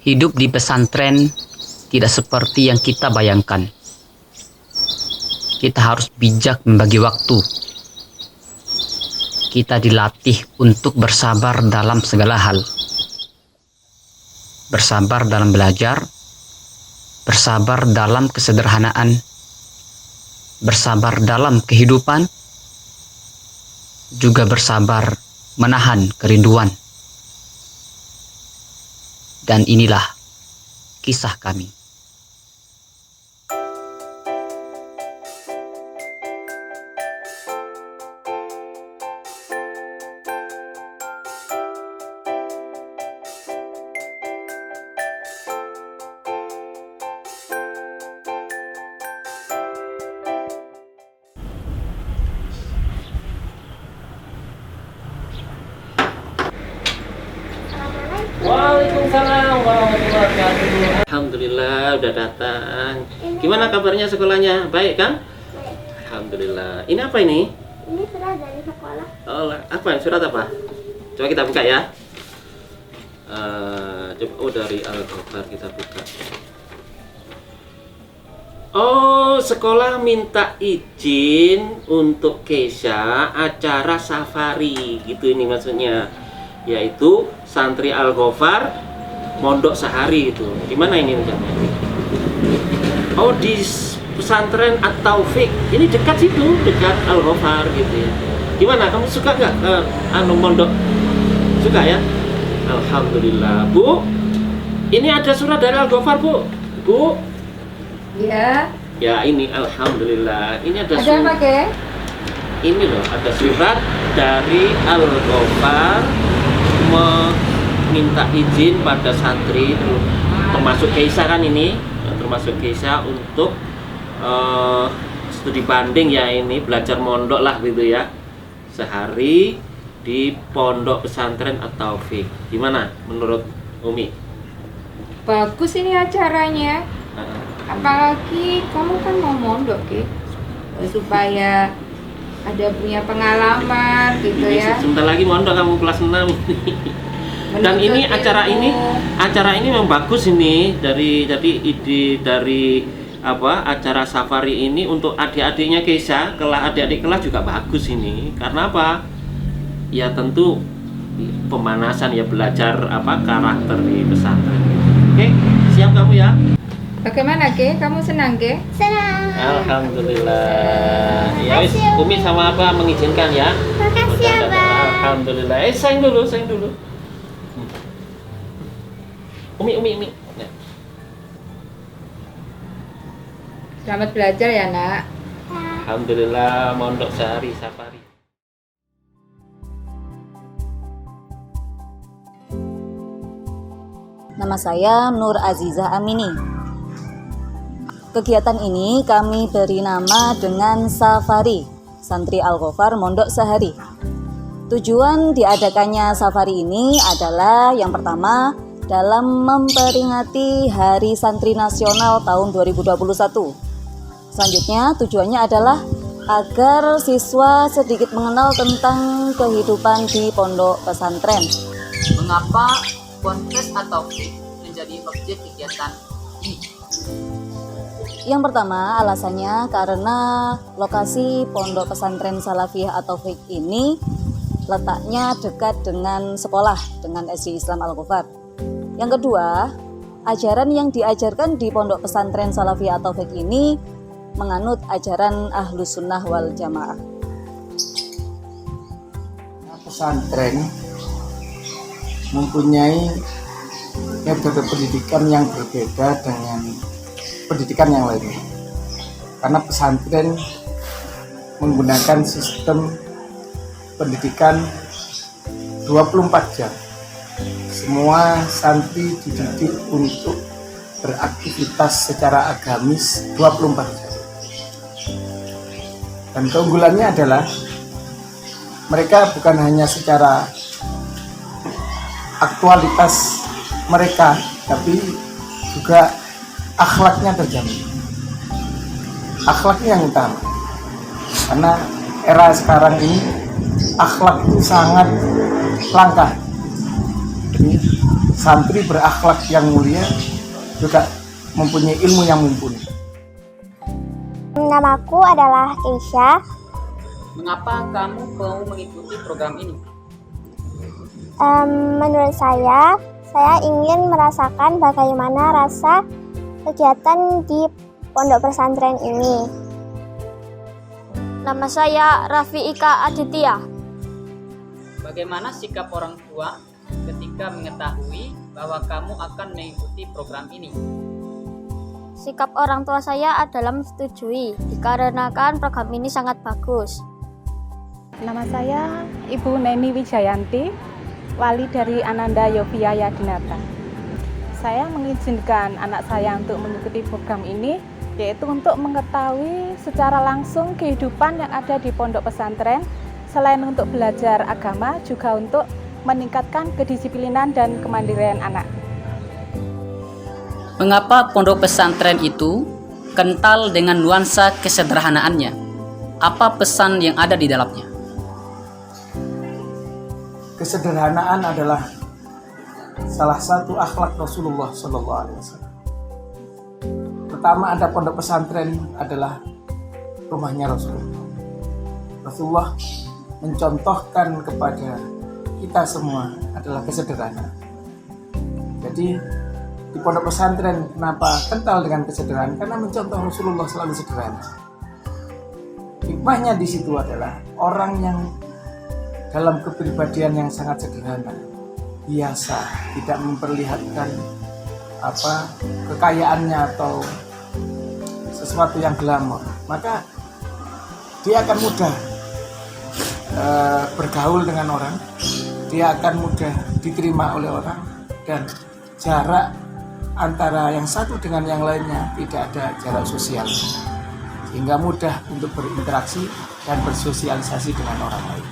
Hidup di pesantren tidak seperti yang kita bayangkan. Kita harus bijak membagi waktu. Kita dilatih untuk bersabar dalam segala hal. Bersabar dalam belajar, bersabar dalam kesederhanaan, bersabar dalam kehidupan, juga bersabar menahan kerinduan. Dan inilah kisah kami. Waalaikumsalam warahmatullahi wabarakatuh. Alhamdulillah udah datang. Gimana kabarnya sekolahnya? Baik kan? Alhamdulillah. Ini apa ini? Ini surat dari sekolah. Oh, apa? Surat apa? Coba kita buka ya. Coba dari Al-Ghafar kita buka. Oh, sekolah minta izin untuk Keisha acara safari, gitu ini maksudnya. Yaitu santri Al-Ghafar mondok sehari itu. Di mana ini rencana? Oh, di pesantren At-Taufik. Ini dekat situ, dekat Al-Ghafar gitu ya. Gimana? Kamu suka nggak mondok? Suka ya? Alhamdulillah. Bu, ini ada surat dari Al-Ghafar, Bu. Bu. Ya. Ya, ini alhamdulillah. Ini ada Ada apa, Ke? Ini loh, ada surat dari Al-Ghafar meminta izin pada santri termasuk Keisha kan ini, termasuk Keisha untuk studi banding ya, ini belajar mondok lah gitu ya, sehari di pondok pesantren At-Taufik. Gimana menurut Umi? Bagus ini acaranya. Apalagi kamu kan mau mondok, Ke, supaya ada punya pengalaman gitu Ini ya. sebentar lagi mondok kamu kelas 6. Dan ini acara ini memang bagus ini, jadi ide dari acara safari ini untuk adik-adiknya Keisha, adik-adik kelas juga bagus ini. Karena apa? Ya tentu pemanasan ya, belajar karakter di pesantren. Oke, siap kamu ya? Bagaimana, Ke? Kamu senang, Ke? Senang. Alhamdulillah. Ya, Makasih, Umi sama Abah mengizinkan ya. Makasih ya, Bang. Alhamdulillah. Sayang dulu. Umi. Ya. Selamat belajar ya, Nak. Alhamdulillah mondok sehari safari. Nama saya Nur Azizah Amini. Kegiatan ini kami beri nama dengan Safari, Santri Al-Ghafar Mondok Sehari. Tujuan diadakannya safari ini adalah yang pertama dalam memperingati Hari Santri Nasional tahun 2021. Selanjutnya tujuannya adalah agar siswa sedikit mengenal tentang kehidupan di pondok pesantren. Mengapa Ponpes At-Taufik menjadi objek kegiatan ini? Yang pertama alasannya karena lokasi pondok pesantren Salafiyah At-Taufik ini letaknya dekat dengan sekolah, dengan SD Islam Al-Ghafar. Yang kedua, ajaran yang diajarkan di pondok pesantren Salafiyah At-Taufik ini menganut ajaran Ahlus Sunnah wal Jamaah. Pesantren mempunyai metode pendidikan yang berbeda dengan pendidikan yang lainnya, karena pesantren menggunakan sistem pendidikan 24 jam. Semua santri dididik untuk beraktivitas secara agamis 24 jam. Dan keunggulannya adalah mereka bukan hanya secara aktualitas mereka, tapi juga akhlaknya terjamin. Akhlaknya yang utama, karena era sekarang ini akhlak itu sangat langka. Jadi santri berakhlak yang mulia, juga mempunyai ilmu yang mumpuni. Namaku adalah Keisha. Mengapa kamu mau mengikuti program ini? Menurut saya ingin merasakan bagaimana rasa kegiatan di pondok pesantren ini. Nama saya Raffi Ika Aditya. Bagaimana sikap orang tua ketika mengetahui bahwa kamu akan mengikuti program ini? Sikap orang tua saya adalah menyetujui, dikarenakan program ini sangat bagus. Nama saya Ibu Neni Wijayanti, wali dari Ananda Yovia Yadinata. Saya mengizinkan anak saya untuk mengikuti program ini, yaitu untuk mengetahui secara langsung kehidupan yang ada di pondok pesantren, selain untuk belajar agama, juga untuk meningkatkan kedisiplinan dan kemandirian anak. Mengapa pondok pesantren itu kental dengan nuansa kesederhanaannya? Apa pesan yang ada di dalamnya? Kesederhanaan adalah salah satu akhlak Rasulullah SAW. Pertama, ada pondok pesantren adalah rumahnya Rasulullah. Rasulullah mencontohkan kepada kita semua adalah kesederhanaan. Jadi di pondok pesantren kenapa kental dengan kesederhanaan? Karena mencontoh Rasulullah selalu sederhana. Hikmahnya di situ adalah orang yang dalam kepribadian yang sangat sederhana, biasa, tidak memperlihatkan kekayaannya atau sesuatu yang glamor, maka dia akan mudah bergaul dengan orang, dia akan mudah diterima oleh orang, dan jarak antara yang satu dengan yang lainnya tidak ada jarak sosial, sehingga mudah untuk berinteraksi dan bersosialisasi dengan orang lain.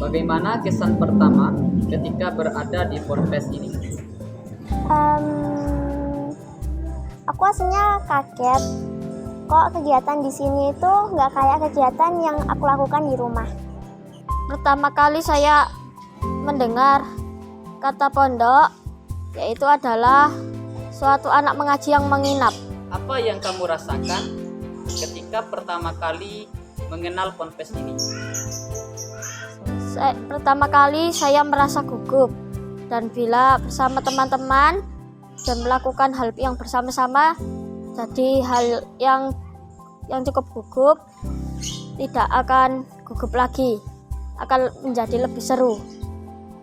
Bagaimana kesan pertama ketika berada di ponpes ini? Aku aslinya kaget, kok kegiatan di sini itu nggak kayak kegiatan yang aku lakukan di rumah. Pertama kali saya mendengar kata pondok, yaitu adalah suatu anak mengaji yang menginap. Apa yang kamu rasakan ketika pertama kali mengenal ponpes ini? Pertama kali saya merasa gugup, dan bila bersama teman-teman dan melakukan hal yang bersama-sama, jadi hal yang cukup gugup tidak akan gugup lagi, akan menjadi lebih seru.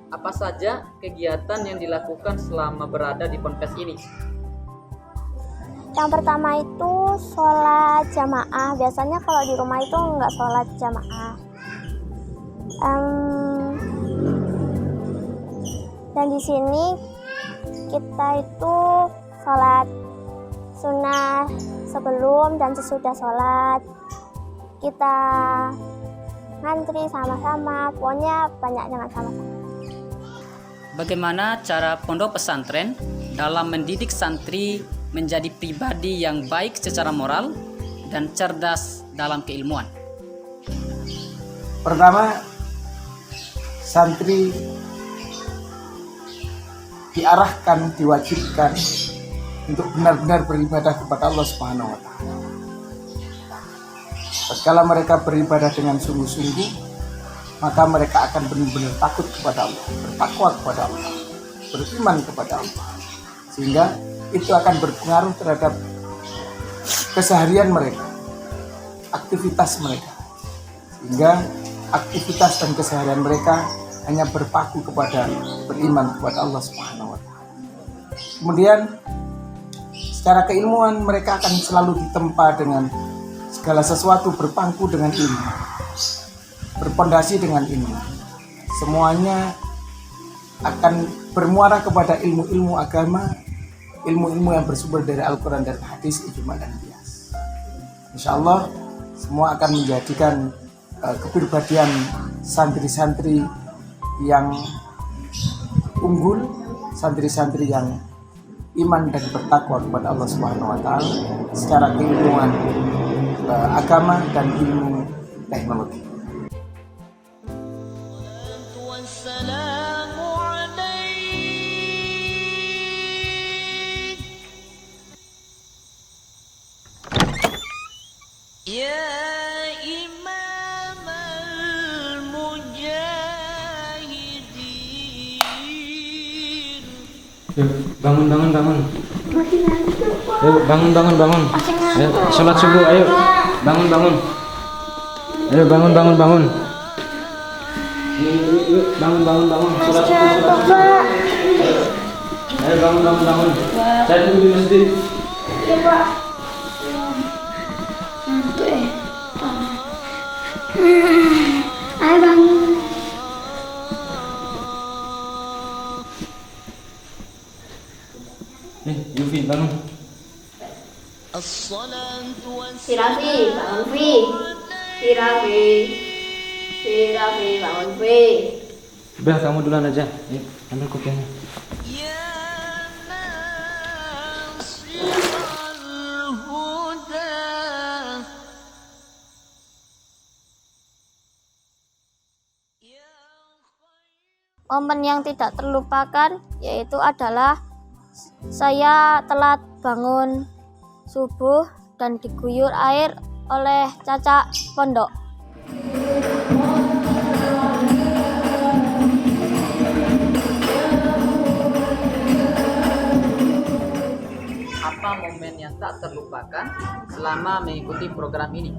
Apa saja kegiatan yang dilakukan selama berada di ponpes ini? Yang pertama itu sholat jamaah. Biasanya kalau di rumah itu nggak sholat jamaah. Dan di sini kita itu sholat sunnah sebelum dan sesudah sholat. Kita ngantri sama-sama, pokoknya banyak dengan sama-sama. Bagaimana cara pondok pesantren dalam mendidik santri menjadi pribadi yang baik secara moral dan cerdas dalam keilmuan? Pertama, santri diarahkan, diwajibkan untuk benar-benar beribadah kepada Allah Subhanahu wa Ta'ala. Tatkala mereka beribadah dengan sungguh-sungguh, maka mereka akan benar-benar takut kepada Allah, bertakwa kepada Allah, beriman kepada Allah, sehingga itu akan berpengaruh terhadap keseharian mereka, aktivitas mereka, sehingga aktivitas dan keseharian mereka hanya berpaku kepada beriman kepada Allah Subhanahu wa Ta'ala. Kemudian secara keilmuan mereka akan selalu ditempa dengan segala sesuatu berpangku dengan ilmu, berpondasi dengan ilmu. Semuanya akan bermuara kepada ilmu-ilmu agama, ilmu-ilmu yang bersumber dari Al-Quran dan hadis, ijma dan qiyas. Insya-Allah semua akan menjadikan kepribadian santri-santri yang unggul, santri-santri yang iman dan bertakwa kepada Allah Subhanahu wa Ta'ala secara keilmuan agama dan ilmu teknologi. والسلام عليك bangun. Ayo bangun. Ayo sholat subuh, ayo. Bangun. Ayo bangun. Yuk, bangun. Sholat subuh. Ayo bangun. Saya tunggu di masjid. Iya, Pak. Ayo bangun. Yufi bangun. Si Raffi, bangun Fi. Si Raffi, bangun Fi. Udah kamu duluan aja. Yuk, ambil kopiahnya. Momen yang tidak terlupakan yaitu adalah saya telat bangun subuh dan diguyur air oleh Caca pondok. Apa momen yang tak terlupakan selama mengikuti program ini?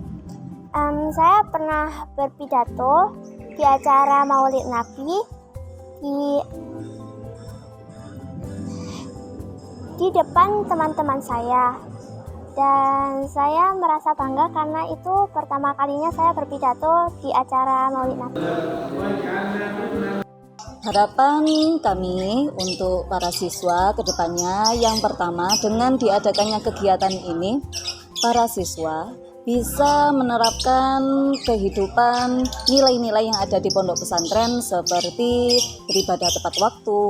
Saya pernah berpidato di acara Maulid Nabi di depan teman-teman saya, dan saya merasa bangga karena itu pertama kalinya saya berpidato di acara Maulid Nabi. Harapan kami untuk para siswa ke depannya, yang pertama, dengan diadakannya kegiatan ini, para siswa bisa menerapkan kehidupan nilai-nilai yang ada di pondok pesantren seperti beribadah tepat waktu,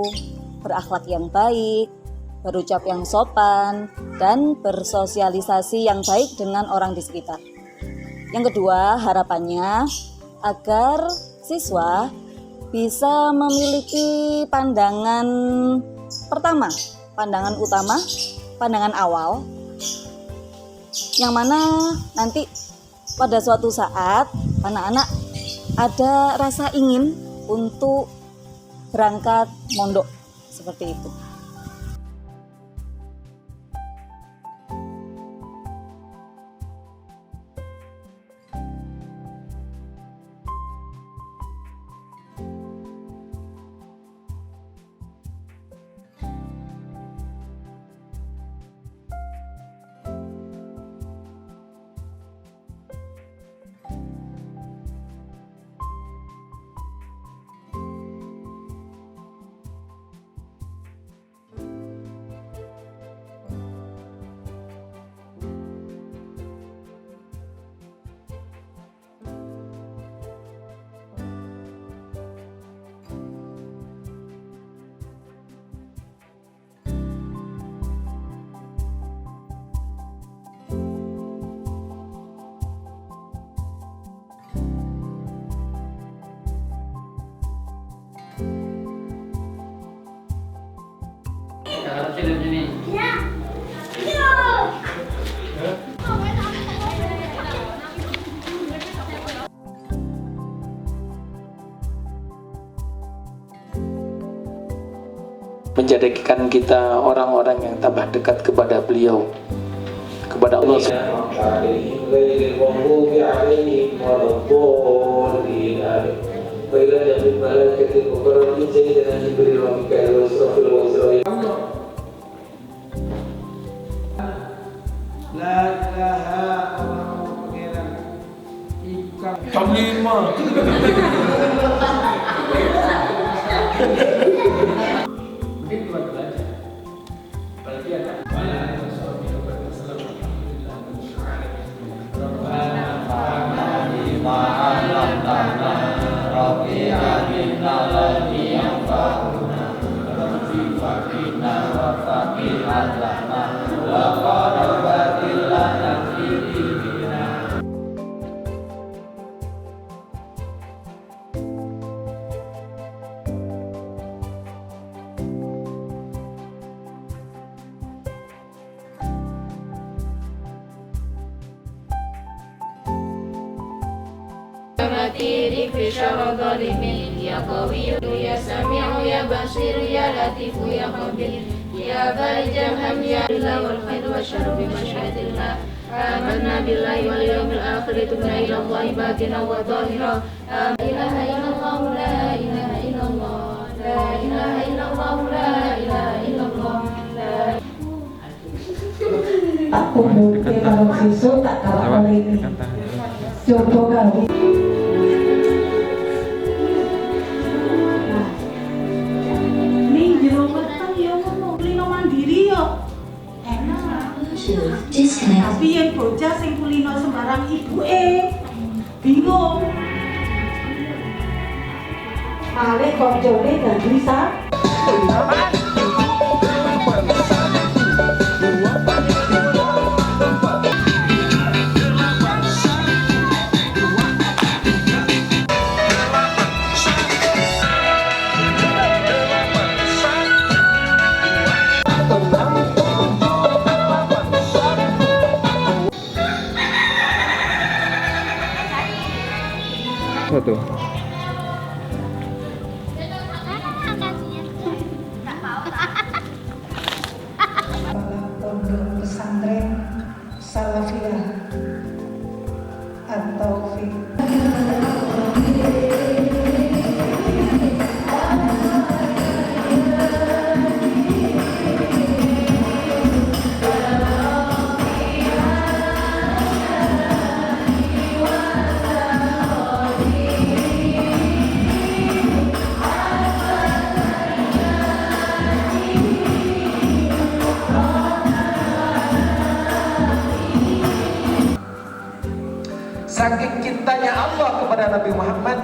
berakhlak yang baik, berucap yang sopan, dan bersosialisasi yang baik dengan orang di sekitar. Yang kedua, harapannya agar siswa bisa memiliki pandangan pertama, pandangan utama, pandangan awal, yang mana nanti pada suatu saat anak-anak ada rasa ingin untuk berangkat mondok seperti itu. Menjadikan kita orang-orang yang tambah dekat kepada beliau, kepada Allah. Ya Qawiyu ya Sami'u ya Basiru ya Latifu ya Khabir يا فارج الهم يا الله والخير والشر بمشيئة الله آمنا بالله واليوم الآخر تبنا إلى الله باطنا وظاهرا لا إله إلا الله لا إله إلا الله لا إله إلا الله لا إله إلا الله Aku mungkin kalau besok tak kalah kali ini. Coba kali. Ning jero weteng ya ngono, kulino mandiri yo. Enak. Tapi yang bocah sing kulino sembarang ibuke. Bingung. Malih koncone dadi sak. Foto. Pondok pesantren Salafiyah atau saking cintanya Allah kepada Nabi Muhammad.